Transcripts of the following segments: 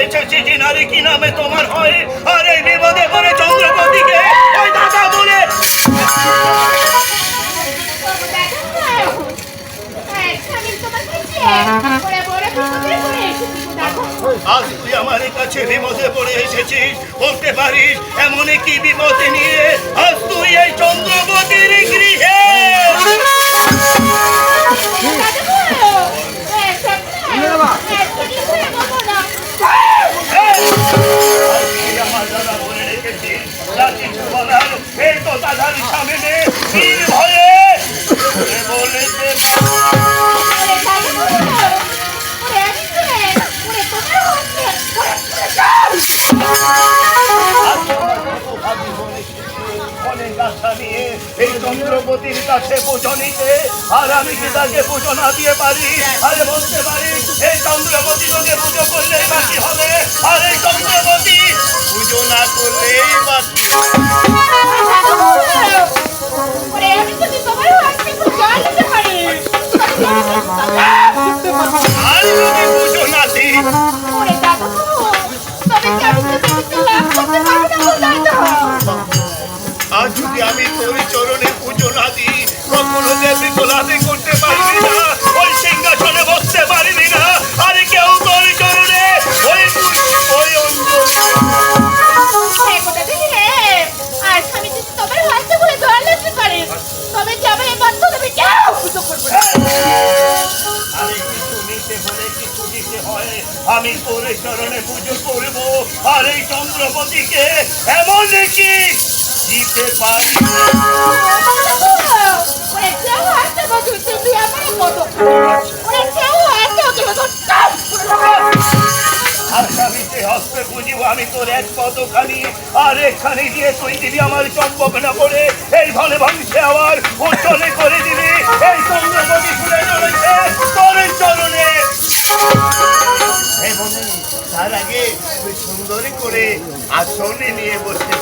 এসেছি যে নারী কি নামে তোমার হয়, আর এই বিপদে পড়ে চন্দ্রপতিকে ওই দাদা বলে। আজ তুই আমার কাছে বিপদে পড়ে এসেছিস, বলতে পারিস এমন কি বিপদে নিয়ে আজ তুই এই চন্দ্রপতির গৃহে? আমার দাদা বলে রেখেছিস এই তো দাদার সামনে বীর ভয়ে বলেছে এই চন্দ্রপতির কাছে পুজো নিতে, আর আমি কি তাকে পুজো না দিয়ে পারি? আরে বলতে পারি এই চন্দ্রপতি তোকে পুজো করলে বাকি হবে, আর এই চন্দ্রপতি পুজো না করলে বাকি। আর যদি পুজো না দিই আর যদি আমি তোর চরণে পুজো না দিই, কখনো দেবী গোলাপি করতে পারবি না, ওই সিংহাসনে বসতে পারবি না, আর কেউ তোর চরণে ওই আমি কিছু নিতে হলে কিছু দিতে হয়, আমি তোর চরণে পুজো করবো, আর এই চন্দ্রপতিকে এমন কি দিতে পারি। আসামিতে হস্তে বুঝিব আমি তোর এক কতখানি, আর এখানে গিয়ে তুই দিবি আমার চম্পক না করে এই ভালে ভাঙছে আবার উচ্চলে করে দিবি এই চন্দ্রপতি ফুলে চলেছে তোর চরণে। তার আগে তুই সুন্দরী করে আসনে নিয়ে বসতে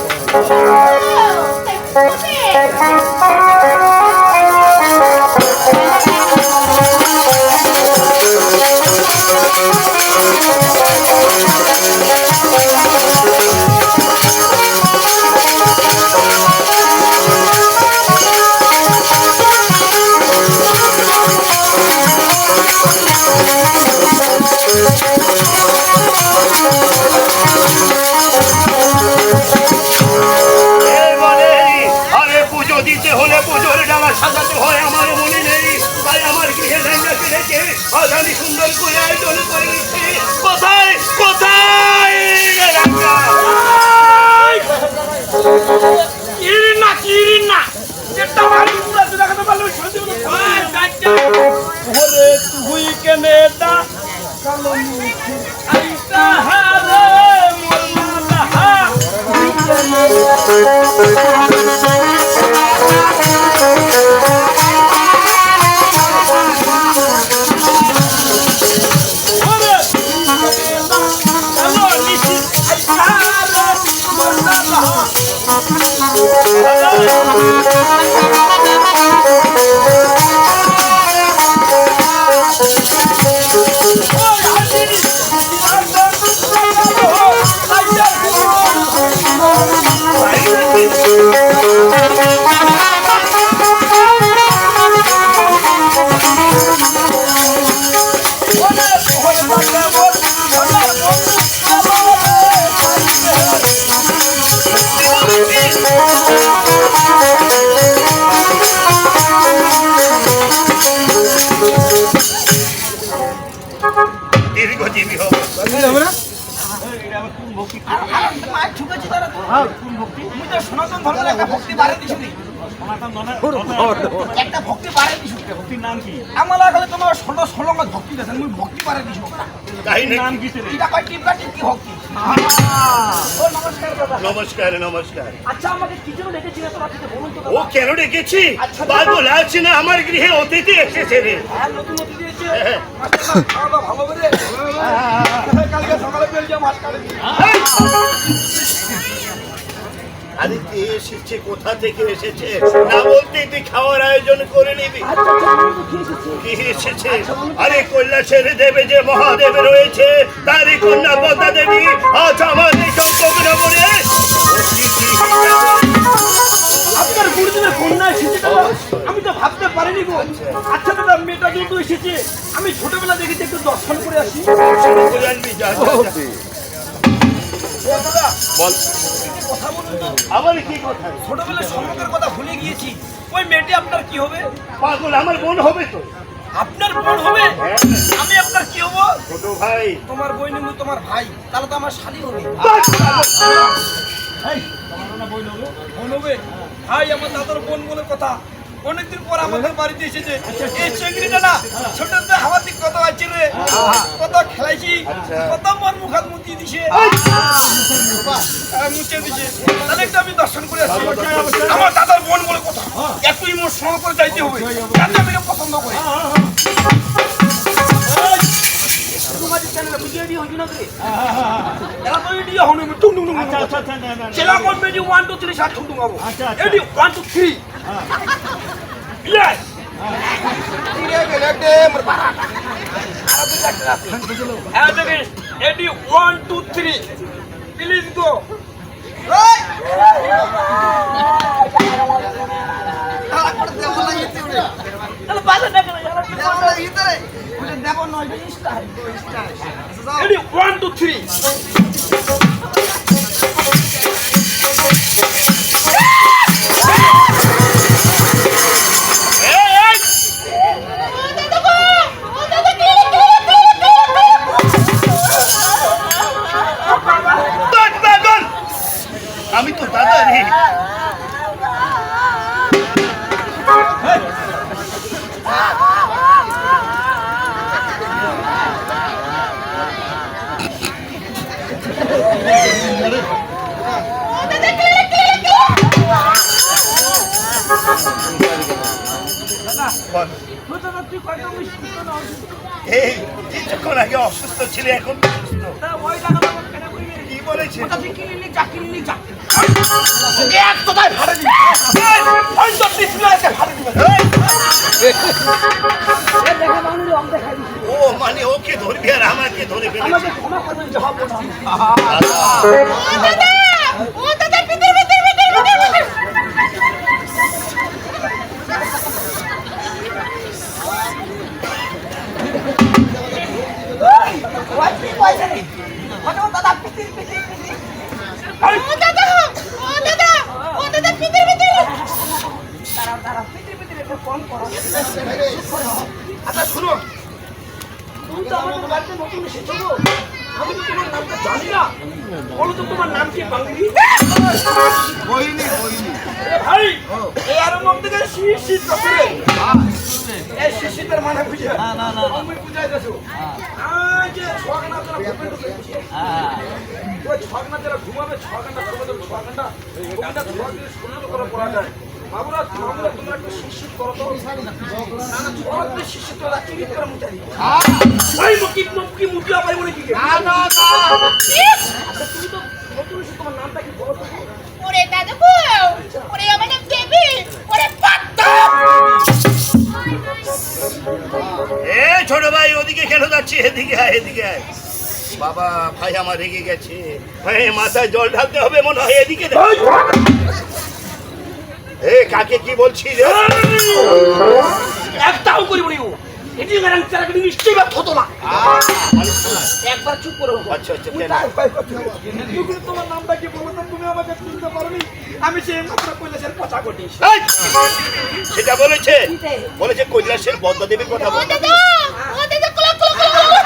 দিতে হলে পুজোর ডালা সাজাতে হয়, আমার মনে নেই, তাই আমার গৃহে লেঙ্গাকে রেখে আজ আমি সুন্দর করে আয়োজন করে নিচ্ছি। কোথায় কোথায় তুই কেনে দীর্ঘজীবী হবে। সনাতন ধর্মের একটা ভক্তি বাড়ে দিছি, একটা ভক্তি বাড়ে দিছি। ভক্তির নাম কি? আমার লাগলে তোমার ষোলো ষোলো ভক্তি দেন, মুই ভক্তি বাড়ে দিছি। নাম কি? এটা কয় টিপকা টিপকি ভক্তি। নমস্কার নমস্কার। আচ্ছা আমাকে কি জন্য ডেকেছিল তোরা বলুন তো? ও কেন ডেকেছি? বাবু লাগছে না আমার গৃহে অতিথি এসেছে রে। নতুন অতিথি এসেছে, ভালো করে কালকে সকালে পেয়ে যাও মাছ কাটে। আরে কে এসেছে, কোথা থেকে এসেছে না বলতে তুই খাওয়ার আয়োজন করে নিবি। কি এসেছে? আরে কৈলাসের দেবে যে মহাদেব রয়েছে তারই কন্যা পদ্মা দেবী আজ আমার এই চম্পকনগরে আপনার গুরুদেবের কন্যা এসেছে দাদা? আমি তো ভাবতে পারিনি গো। আচ্ছা দাদা, মেয়েটা যেহেতু এসেছে আমি ছোটবেলা দেখেছি, একটু দর্শন করে আসি। করে আনবি, যা, যা, যা। ও দাদা, বল, একটু কথা বলুন তো। আমার কি কথা? ছোটবেলার সম্পর্কের কথা ভুলে গিয়েছি। ওই মেয়েটি আপনার কি হবে? পাগল, আমার বোন হবে তো। আপনার বোন হবে? আমি আপনার কি হবো? ছোট ভাই। তোমার বই নেবো, তোমার ভাই, তাহলে তো আমার শালি হবে। এই, তোমার না বোন হবে? বোন হবে? ভাই, আমার দাদার বোন বলে কথা। অনেকদিন পর আমাদের বাড়িতে এসেছে। এই চেংড়িটা না ছোটতে হাওয়ার দিক কত আছে রে, কত খেলাইছি, কত মন মুখাত মুতি দিছে, মুছে দিছে। তাহলে একটু আমি দর্শন করে আসি। আমার দাদার বোন বলে কথা, একটু ইমোশনাল করে যাইতে হবে, যাতে আমি এটা পছন্দ করি। তোমাদের চ্যানেলে ভিডিও দিয়ে হইছিল না রে? এরা তো ভিডিও হনে টুং টুং টুং। আচ্ছা চেলা কোন ভিডিও 1 2 3 7 টুং টুং আবো। এডি 1 2 3 ইয়েস তিরে গেলে দে মর বারাটা আর তো দেখতে আছে। হ্যাঁ দেখেন, এডি 1 2 3 প্লিজ গো। এই তারা করে দেব না ইতে উড়ে, তাহলে বাজে না কেন যারা দেব না ইতে রে, ওটা দেব না, এটা স্টাইল স্টাইল। এডি 1 2 3 আমি তো দাদা রে। এই কিছুক্ষণ আগে অসুস্থ ছিলে, এখন সুস্থ। কি বলেছে? ও মানে ওকে ধরবি আর আমাকে ধরে ফেলেছে। আচ্ছা শুনো, তুমি তো আমাদের বাড়িতে নতুন এসেছো গো, আমি তো তোমার নামটা জানি না। বলো তো তোমার নাম কি বাঙালি? ভাই, এই আর মধ্যে গেলে শীত করে এই শীতের মানে বুঝে না আমি বুঝাই দেছো। আই যে ছগনা তোরা ঘুমে ঢুকেছে, ওই ছগনা যারা ঘুমাবে, ছগনা ঘুমাবে, ছগনা ওটা ছগনা শোনার করে পড়া যায়। বাবুরা তোমরা একটু শীত করো তো, না না ছগনা শীত তো রাখি করে মুটাই। ভাই মুকি মুটিয়া পাই বলে কি? না না না, তুমি তো নতুন এসে, তোমার নামটা কি বলো তো? ওরে দাদা গো, ওরে আমার নাম দেবী, ওরে পাত্তা। এ ছোট ভাই, ওদিকে কেন যাচ্ছি? এদিকে আয়, এদিকে আয়। বাবা ভাই আমার রেগে গেছে, ভাই মাথায় জল ঢালতে হবে মনে হয়। এদিকে দেখ। এ কাকে কি বলছিস? একটাও করিব নি, এটি গারাং চারা কিন্তু নিশ্চয়ই বাদ হতো না। একবার চুপ করে হোক। আচ্ছা আচ্ছা, কেন? তোমার নামটা কি বলো তো? তুমি আমাকে চিনতে পারোনি। আমি সেই মাত্র কৈলাসের কথা ঘটিস। এই, সেটা বলেছে? বলেছে কৈলাসের পদ্মা দেবীর কথা ও বল। দাদা, ও দাদা কুলো কুলো কুলো কুলো।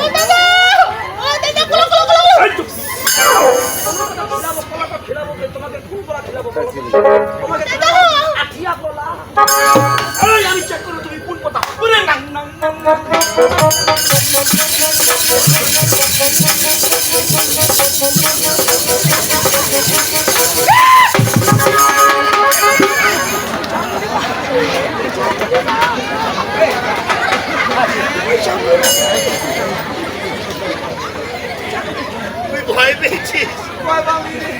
ও দাদা, ও দাদা কুলো কুলো কুলো কুলো। এই চুপ। খিলাবো কলাটা খিলাবো, তোমাকে ফুল কলা খিলাবো, তোমাকে খিলাবো আঠিয়া কলা। এই আমি চেক করে তুমি কোন কথা? ওরে নাং নাং নাং নাং। তুই ভয় পেয়েছি। ভয় পাবি রে।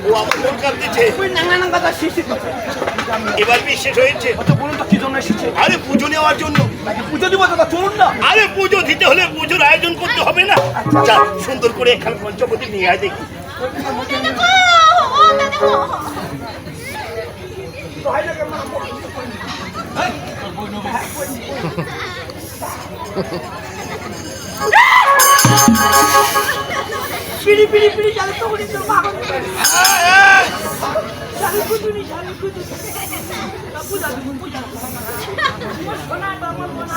ও আমার মন কাঁদতেছে। তুই নাঙ্গা নাঙ্গা তার শিশির কথা। এবার বিশ্বাস হয়েছে। আচ্ছা বলুন তো কি জন্য এসেছে? আরে পুজো নেওয়ার জন্য। নাকি পুজো দিব দাদা, চলুন না। আরে পুজো দিতে হলে পুজোর আয়োজন করতে হবে না? যা সুন্দর করে এখানে পঞ্চপতি নিয়ে আয় দেখি। দেখো ও দেখো পিড়ি পিড়ি পিড়ি জালে তো বলি তো পাগল। জালে কুতুনি জালে কুতুনি। পূজা দিব পূজা। সোনা বাবা সোনা।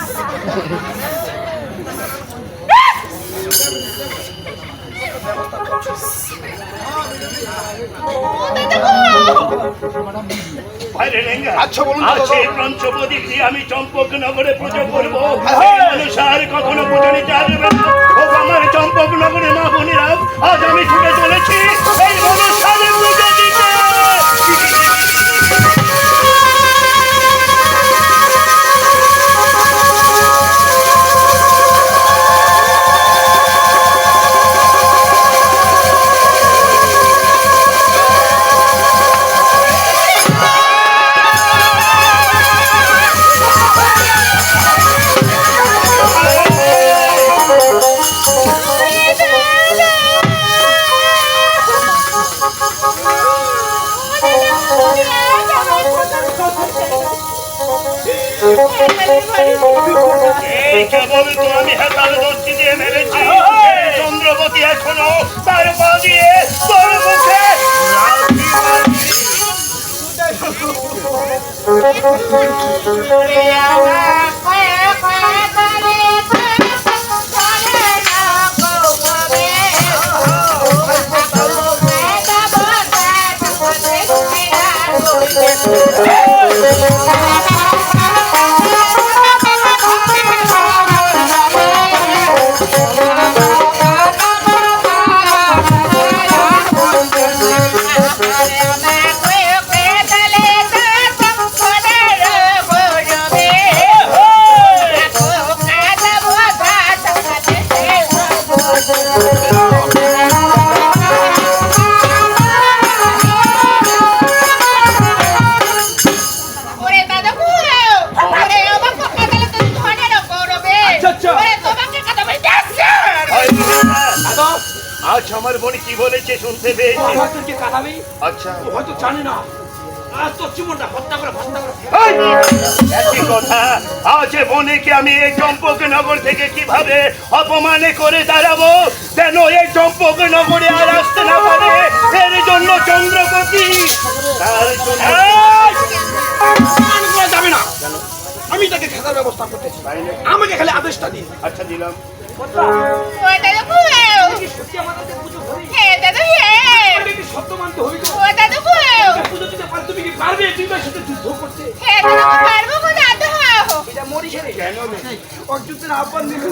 বাইরে রেঙ্গা। আচ্ছা, বলুন তো আছে দাদা। পঞ্চপদী দিয়ে আমি চম্পকনগরে পুজো করবো। হ্যাঁ। মানুষ আর কখনো পুজো নিতে আসবে না। ও আমার চম্পকনগরে মা বোনেরা, আজ আমি ছুটে চলেছি এই মানুষের পুজো দিতে। এই কেবল তো আমি হাতাল দস্তি দিয়ে মেরেছি। এই চন্দ্রবতী এখনো তার পা দিয়ে তোর মুখে লাথি মারছে। ওরে দাদা ওরে আমার পক্ষে গেলে তুমি ধনের করবে আচ্ছা। ওরে তোমাকে কথা বলতে আসছে হয় না। দাদা আজ আমার বোন কি বলেছে শুনতে পেয়েছি। হয়তো কে কাঁদাবি, আচ্ছা ও হয়তো জানি না। আজ তোর জীবনটা হত্যা করে ভর্তা করে। একই কথা। আজ বোনেকে আমি এই চম্পকনগর থেকে কিভাবে অপমানে করে দাঁড়াবো যেন এই চম্পকনগরে আর আসতে না পারে। এর জন্য চন্দ্রপতি তার জন্য মান করা যাবে না। আমি তাকে খেতার ব্যবস্থা করতেছি। তাই না? আমাকে খালি আদেশটা দিন। আচ্ছা দিলাম। ওরে দাদা কি সত্যি আমাদের পুজো করি? হে দাদা আমি কি সত্য মানতে হইল? ওরে দাদা পুজো দিতে পার, তুমি কি পারবে দুইবার সাথে যুদ্ধ করতে? হে দাদা পারবো না দাদা এটা মরিছে রে। কেন অর্জুনের আহ্বান দিল।